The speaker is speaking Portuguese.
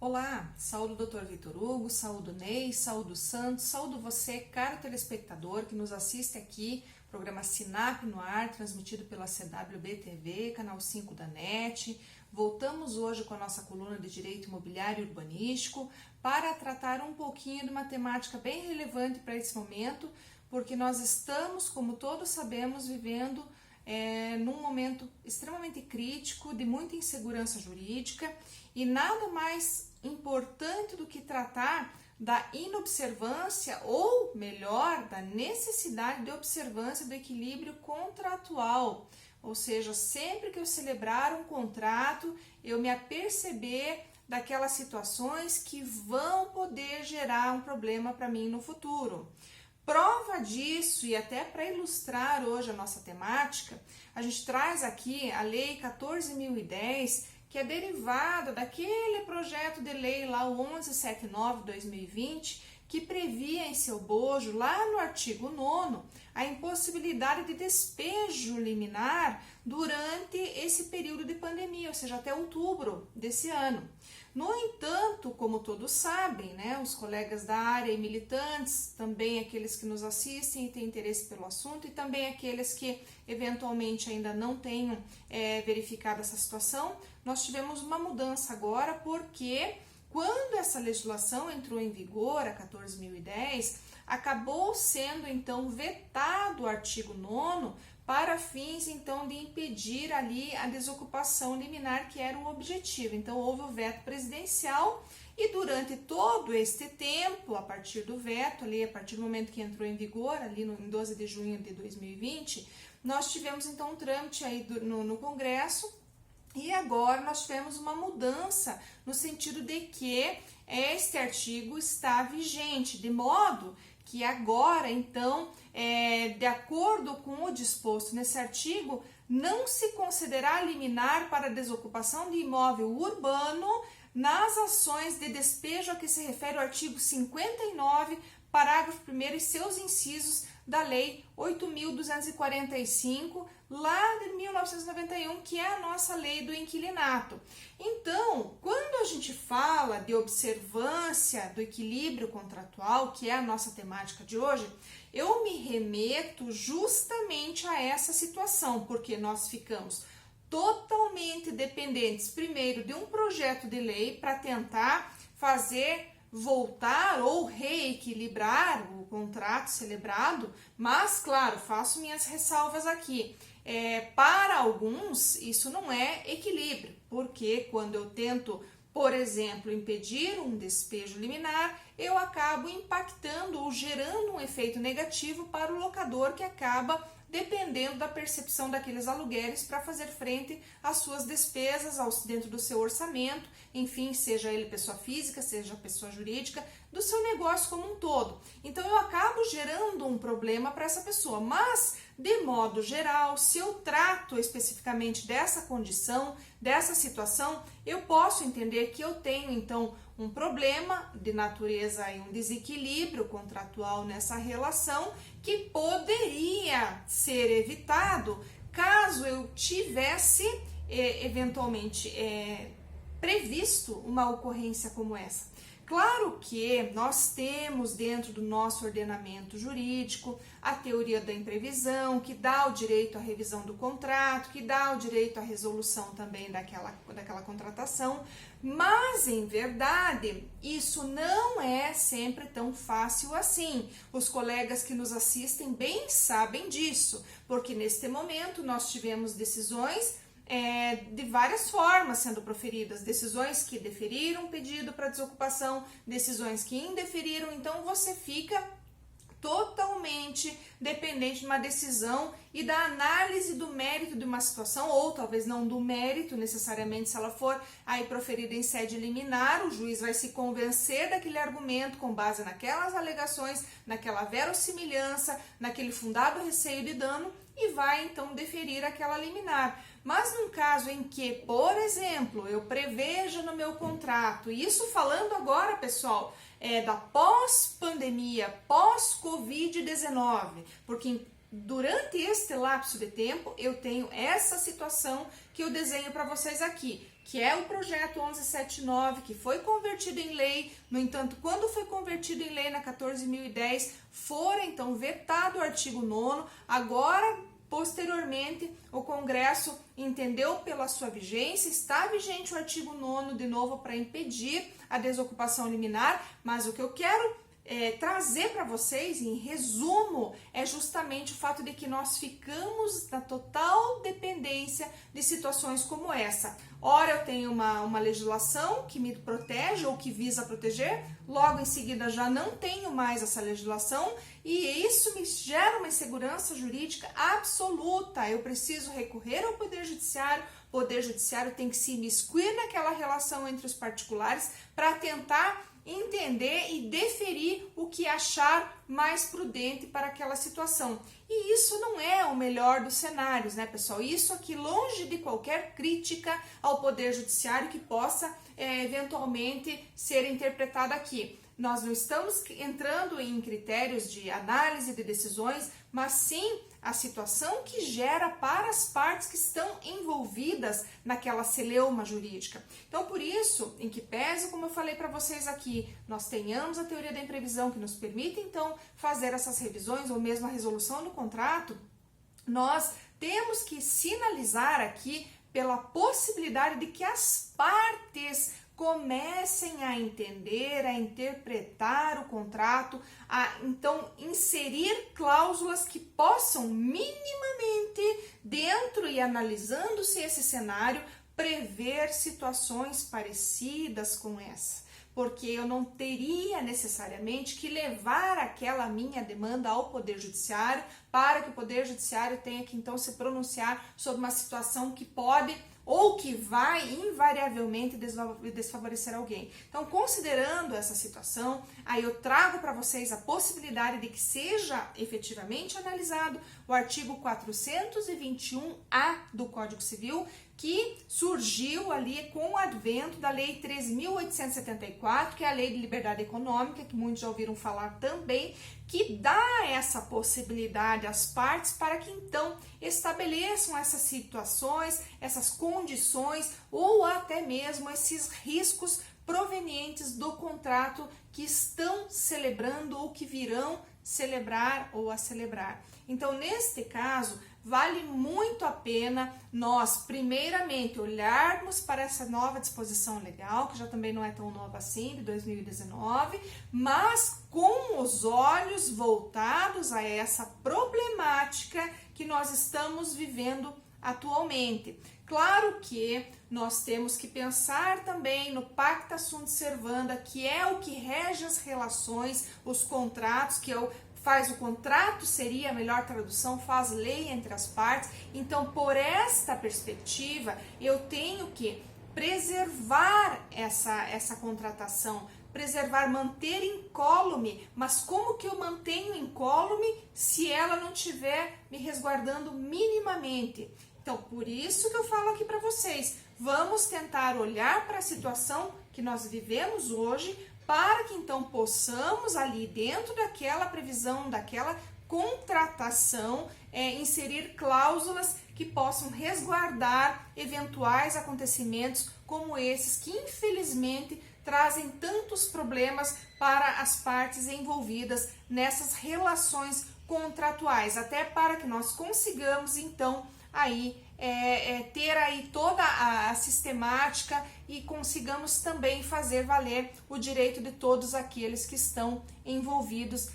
Olá, saúdo o Dr. Vitor Hugo, saúdo Ney, saúdo Santos, saúdo você, caro telespectador que nos assiste aqui, programa Sinap no ar, transmitido pela CWB TV, canal 5 da NET. Voltamos hoje com a nossa coluna de Direito Imobiliário e Urbanístico para tratar um pouquinho de uma temática bem relevante para esse momento, porque nós estamos, como todos sabemos, vivendo num momento extremamente crítico, de muita insegurança jurídica, e nada mais importante do que tratar da inobservância, ou melhor, da necessidade de observância do equilíbrio contratual. Ou seja, sempre que eu celebrar um contrato, eu me aperceber daquelas situações que vão poder gerar um problema para mim no futuro. Prova disso, e até para ilustrar hoje a nossa temática, a gente traz aqui a Lei 14.010, que é derivada daquele projeto de lei lá, o 1179/2020, que previa em seu bojo, lá no artigo 9º, a impossibilidade de despejo liminar durante esse período de pandemia, ou seja, até outubro desse ano. No entanto, como todos sabem, os colegas da área e militantes, também aqueles que nos assistem e têm interesse pelo assunto, e também aqueles que eventualmente ainda não tenham verificado essa situação, nós tivemos uma mudança agora, porque quando essa legislação entrou em vigor, a 14.010, acabou sendo então vetado o artigo 9º para fins então de impedir ali a desocupação liminar, que era o objetivo. Então houve o veto presidencial e durante todo este tempo, a partir do veto, ali, a partir do momento que entrou em vigor, ali em 12 de junho de 2020, nós tivemos então um trâmite aí no Congresso. E agora nós tivemos uma mudança no sentido de que este artigo está vigente, de modo que agora, então, de acordo com o disposto nesse artigo, não se considerará liminar para desocupação de imóvel urbano nas ações de despejo a que se refere o artigo 59, parágrafo 1º e seus incisos da Lei 8.245, lá de 1991, que é a nossa lei do inquilinato. Então, quando a gente fala de observância do equilíbrio contratual, que é a nossa temática de hoje, eu me remeto justamente a essa situação, porque nós ficamos totalmente dependentes, primeiro, de um projeto de lei para tentar fazer voltar ou reequilibrar o contrato celebrado, mas, claro, faço minhas ressalvas aqui. Para alguns, isso não é equilíbrio, porque quando eu tento, por exemplo, impedir um despejo liminar, eu acabo impactando ou gerando um efeito negativo para o locador, que acaba dependendo da percepção daqueles aluguéis para fazer frente às suas despesas dentro do seu orçamento, enfim, seja ele pessoa física, seja pessoa jurídica, do seu negócio como um todo. Então eu acabo gerando um problema para essa pessoa, mas de modo geral, se eu trato especificamente dessa condição, dessa situação, eu posso entender que eu tenho então um problema de natureza e um desequilíbrio contratual nessa relação que poderia ser evitado caso eu tivesse eventualmente previsto uma ocorrência como essa. Claro que nós temos dentro do nosso ordenamento jurídico a teoria da imprevisão, que dá o direito à revisão do contrato, que dá o direito à resolução também daquela contratação, mas em verdade isso não é sempre tão fácil assim. Os colegas que nos assistem bem sabem disso, porque neste momento nós tivemos decisões de várias formas sendo proferidas, decisões que deferiram o pedido para desocupação, decisões que indeferiram, então você fica totalmente dependente de uma decisão e da análise do mérito de uma situação, ou talvez não do mérito necessariamente, se ela for aí proferida em sede liminar, o juiz vai se convencer daquele argumento com base naquelas alegações, naquela verossimilhança, naquele fundado receio de dano, e vai então deferir aquela liminar. Mas num caso em que, por exemplo, eu preveja no meu contrato, e isso falando agora, pessoal, da pós-pandemia, pós-Covid-19, porque durante este lapso de tempo, eu tenho essa situação que eu desenho para vocês aqui, que é o projeto 1179, que foi convertido em lei. No entanto, quando foi convertido em lei na 14.010, fora então vetado o artigo 9º, agora, posteriormente, o Congresso entendeu pela sua vigência, está vigente o artigo 9º de novo para impedir a desocupação liminar, mas o que eu quero trazer para vocês, em resumo, é justamente o fato de que nós ficamos na total dependência de situações como essa. Ora, eu tenho uma legislação que me protege ou que visa proteger, logo em seguida já não tenho mais essa legislação e isso me gera uma insegurança jurídica absoluta. Eu preciso recorrer ao Poder Judiciário, o Poder Judiciário tem que se imiscuir naquela relação entre os particulares para tentar entender e deferir o que achar mais prudente para aquela situação. E isso não é o melhor dos cenários, né, pessoal? Isso aqui longe de qualquer crítica ao Poder Judiciário que possa eventualmente ser interpretada aqui. Nós não estamos entrando em critérios de análise de decisões, mas sim a situação que gera para as partes que estão envolvidas naquela celeuma jurídica. Então, por isso, em que pese, como eu falei para vocês aqui, nós tenhamos a teoria da imprevisão que nos permite, então, fazer essas revisões ou mesmo a resolução do contrato, nós temos que sinalizar aqui pela possibilidade de que as partes comecem a entender, a interpretar o contrato, a então inserir cláusulas que possam minimamente, dentro e analisando-se esse cenário, prever situações parecidas com essa. Porque eu não teria necessariamente que levar aquela minha demanda ao Poder Judiciário para que o Poder Judiciário tenha que então se pronunciar sobre uma situação que pode ou que vai invariavelmente desfavorecer alguém. Então, considerando essa situação, aí eu trago para vocês a possibilidade de que seja efetivamente analisado o artigo 421-A do Código Civil, que surgiu ali com o advento da Lei 3.874, que é a Lei de Liberdade Econômica, que muitos já ouviram falar também, que dá essa possibilidade às partes para que então estabeleçam essas situações, essas condições ou até mesmo esses riscos provenientes do contrato que estão celebrando ou que virão celebrar ou a celebrar. Então, neste caso, vale muito a pena nós, primeiramente, olharmos para essa nova disposição legal, que já também não é tão nova assim, de 2019, mas com os olhos voltados a essa problemática que nós estamos vivendo atualmente. Claro que nós temos que pensar também no pacta sunt servanda, que é o que rege as relações, os contratos, que faz o contrato, seria a melhor tradução, faz lei entre as partes. Então, por esta perspectiva, eu tenho que preservar essa contratação, preservar, manter incólume. Mas como que eu mantenho incólume se ela não estiver me resguardando minimamente? Então, por isso que eu falo aqui para vocês, vamos tentar olhar para a situação que nós vivemos hoje, para que então possamos ali dentro daquela previsão, daquela contratação, inserir cláusulas que possam resguardar eventuais acontecimentos como esses que infelizmente trazem tantos problemas para as partes envolvidas nessas relações contratuais, até para que nós consigamos então aí ter aí toda a sistemática e consigamos também fazer valer o direito de todos aqueles que estão envolvidos